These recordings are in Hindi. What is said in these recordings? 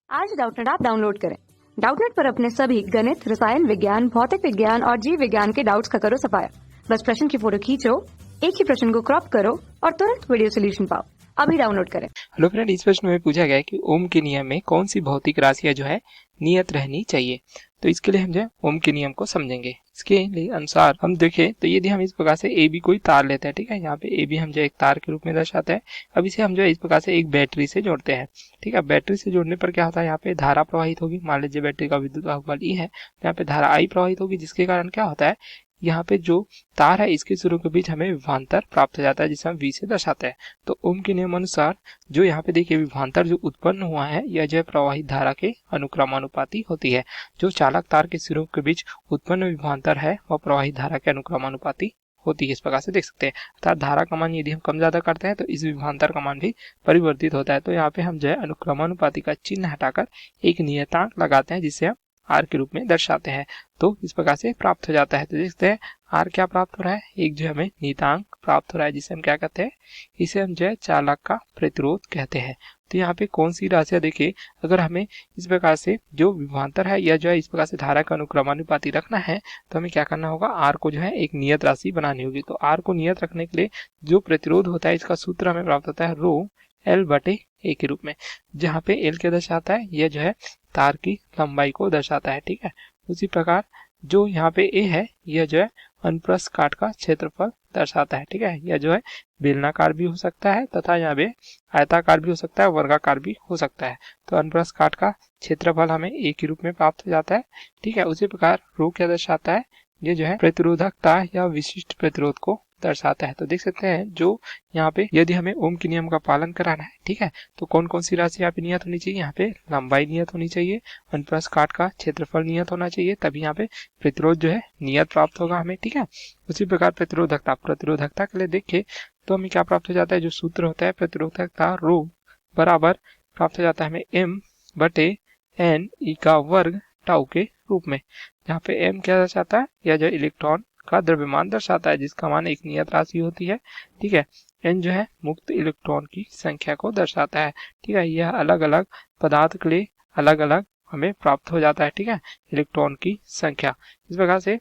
आज डाउटनेट ऐप डाउनलोड करें। डाउटनेट पर अपने सभी गणित, रसायन विज्ञान, भौतिक विज्ञान और जीव विज्ञान के डाउट्स का करो सफाया। बस प्रश्न की फोटो खींचो, एक ही प्रश्न को क्रॉप करो और तुरंत वीडियो सोल्यूशन पाओ। अभी डाउनलोड करें। हेलो फ्रेंड, इस प्रश्न में पूछा गया है कि ओम के नियम में कौन सी भौतिक राशियां जो है नियत रहनी चाहिए। तो इसके लिए हम जो है ओम के नियम को समझेंगे। इसके लिए अनुसार हम देखें तो यदि हम इस प्रकार से ए बी कोई तार लेते हैं, ठीक है, यहाँ पे ए बी हम जो एक तार के रूप में दर्शाते हैं। अब इसे हम जो है इस प्रकार से एक बैटरी से जोड़ते हैं, ठीक है। बैटरी से जोड़ने पर क्या होता है, यहाँ पे धारा प्रवाहित होगी। मान लीजिए बैटरी का विद्युत बाहुबल ई है, यहाँ पे धारा आई प्रवाहित होगी, जिसके कारण क्या होता है, यहाँ पे जो तार है इसके सिरों के बीच हमें विभवांतर प्राप्त हो जाता है, जिसे हम V से दर्शाते हैं। तो ओम के नियम अनुसार जो यहाँ पे देखिए विभवांतर जो उत्पन्न हुआ है यह जो है प्रवाहित धारा के अनुक्रमानुपाती होती है। जो चालक तार के सिरों के बीच उत्पन्न विभवांतर है वह प्रवाहित धारा के अनुक्रमानुपाती होती है। इस प्रकार से देख सकते हैं, अर्थात धारा का मान यदि हम कम ज्यादा करते हैं तो इस विभवांतर का मान भी परिवर्तित होता है। तो यहाँ पे हम जो है अनुक्रमानुपाती का चिन्ह हटाकर एक नियतांक लगाते हैं, जिसे हम आर के रूप में दर्शाते हैं। तो इस प्रकार से प्राप्त हो जाता है। तो देखते हैं आर क्या प्राप्त हो रहा है, एक जो हमें नियतांक प्राप्त हो रहा है, जिसे हम क्या कहते हैं, इसे हम जो है चालक का प्रतिरोध कहते हैं। तो यहाँ पे कौन सी राशियां देखिए, अगर हमें इस प्रकार से जो विभवांतर है या जो है इस प्रकार से धारा का अनुक्रमानुपाती रखना है तो हमें क्या करना होगा, आर को जो है एक नियत राशि बनानी होगी। तो आर को नियत रखने के लिए जो प्रतिरोध होता है इसका सूत्र हमें प्राप्त होता है रो एल बटे ए के रूप में, जहाँ पे एल क्या दर्शाता है, यह जो है तार की लंबाई को दर्शाता है, ठीक है। उसी प्रकार जो यहाँ पे ए है यह जो है अनुप्रस्थ काट का क्षेत्रफल दर्शाता है, ठीक है। यह जो है बेलनाकार भी हो सकता है तथा यहाँ पे आयताकार भी हो सकता है, वर्गाकार भी हो सकता है। तो अनुप्रस्थ काट का क्षेत्रफल हमें ए के रूप में प्राप्त हो जाता है, ठीक है। उसी प्रकार रो क्या दर्शाता है, ये जो है प्रतिरोधकता या विशिष्ट प्रतिरोध को दर्शाता है। तो देख सकते हैं जो यहाँ पे यदि हमें ओम के नियम का पालन कराना है, ठीक है, तो कौन कौन सी राशि यहाँ पे नियत होनी चाहिए, यहाँ पे लंबाई नियत होनी चाहिए, अनुप्रस्थ काट का क्षेत्रफल नियत होना चाहिए, तभी यहाँ पे प्रतिरोध जो है नियत प्राप्त होगा हमें, ठीक है। उसी प्रकार प्रतिरोधकता के लिए देखिए तो हमें क्या प्राप्त हो जाता है, जो सूत्र होता है प्रतिरोधकता रो बराबर प्राप्त हो जाता है हमें एम बटे एन ई का वर्ग टाउ के रूप में, जहाँ पे एम क्या दर्शाता है, यह जो इलेक्ट्रॉन का द्रव्यमान दर्शाता है, जिसका मान एक नियत राशि होती है, ठीक है। एन जो है मुक्त इलेक्ट्रॉन की संख्या को दर्शाता है, ठीक है। यह अलग अलग पदार्थ के लिए अलग अलग हमें प्राप्त हो जाता है, ठीक है, इलेक्ट्रॉन की संख्या इस प्रकार से।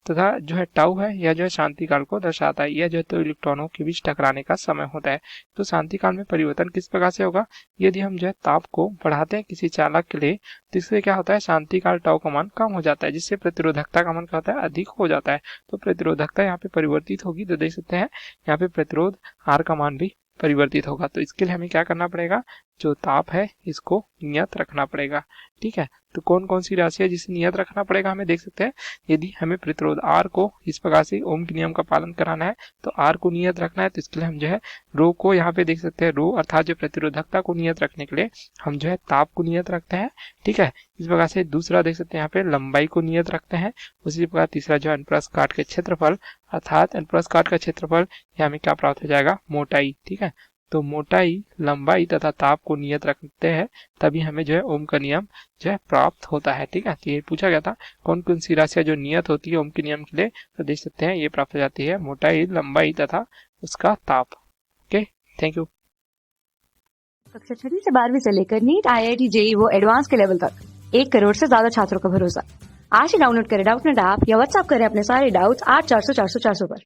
तथा जो है टाउ है यह जो है शांति काल को दर्शाता है, यह जो है तो इलेक्ट्रॉनों के बीच टकराने का समय होता है। तो शांति काल में परिवर्तन किस प्रकार से होगा, यदि हम जो है ताप को बढ़ाते हैं किसी चालक के लिए तो इससे क्या होता है, शांति काल टाउ का मान कम हो जाता है, जिससे प्रतिरोधकता का मान क्या होता है, अधिक हो जाता है। तो प्रतिरोधकता यहाँ पे परिवर्तित होगी। तो देख सकते हैं यहाँ पे प्रतिरोध आर का मान भी परिवर्तित होगा। तो इसके लिए हमें क्या करना पड़ेगा, जो ताप है इसको नियत रखना पड़ेगा, ठीक है। तो कौन कौन सी राशि है जिसे नियत रखना पड़ेगा, हमें देख सकते हैं यदि हमें प्रतिरोध आर को इस प्रकार से ओम के नियम का पालन कराना है तो आर को नियत रखना है। तो इसके लिए हम जो है रो को यहाँ पे देख सकते हैं, रो अर्थात जो प्रतिरोधकता को नियत रखने के लिए हम जो है ताप को नियत रखते हैं, ठीक है। इस प्रकार से दूसरा देख सकते हैं यहाँ पे लंबाई को नियत रखते हैं। उसी प्रकार तीसरा जो है अनुप्रस्थ काट के क्षेत्रफल अर्थात अनुप्रस्थ काट का क्षेत्रफल यहाँ हमें क्या प्राप्त हो जाएगा, मोटाई, ठीक है। तो मोटाई, लंबाई तथा ताप को नियत रखते हैं, तभी हमें जो है ओम का नियम जो है प्राप्त होता है, ठीक है। तो ये पूछा गया था कौन कौन सी राशियां जो नियत होती है ओम के नियम के लिए, तो देख सकते हैं ये प्राप्त हो जाती है मोटाई, लंबाई तथा उसका ताप। Okay, thank you. कक्षा 6 से 12वीं से लेकर नीट, IIT, JEE वो एडवांस के लेवल तक 1 करोड़ से ज्यादा छात्रों का भरोसा। आज ही डाउनलोड करें डाउटनेट ऐप या व्हाट्सएप करें अपने सारे डाउट्स 8400 400 400 पर।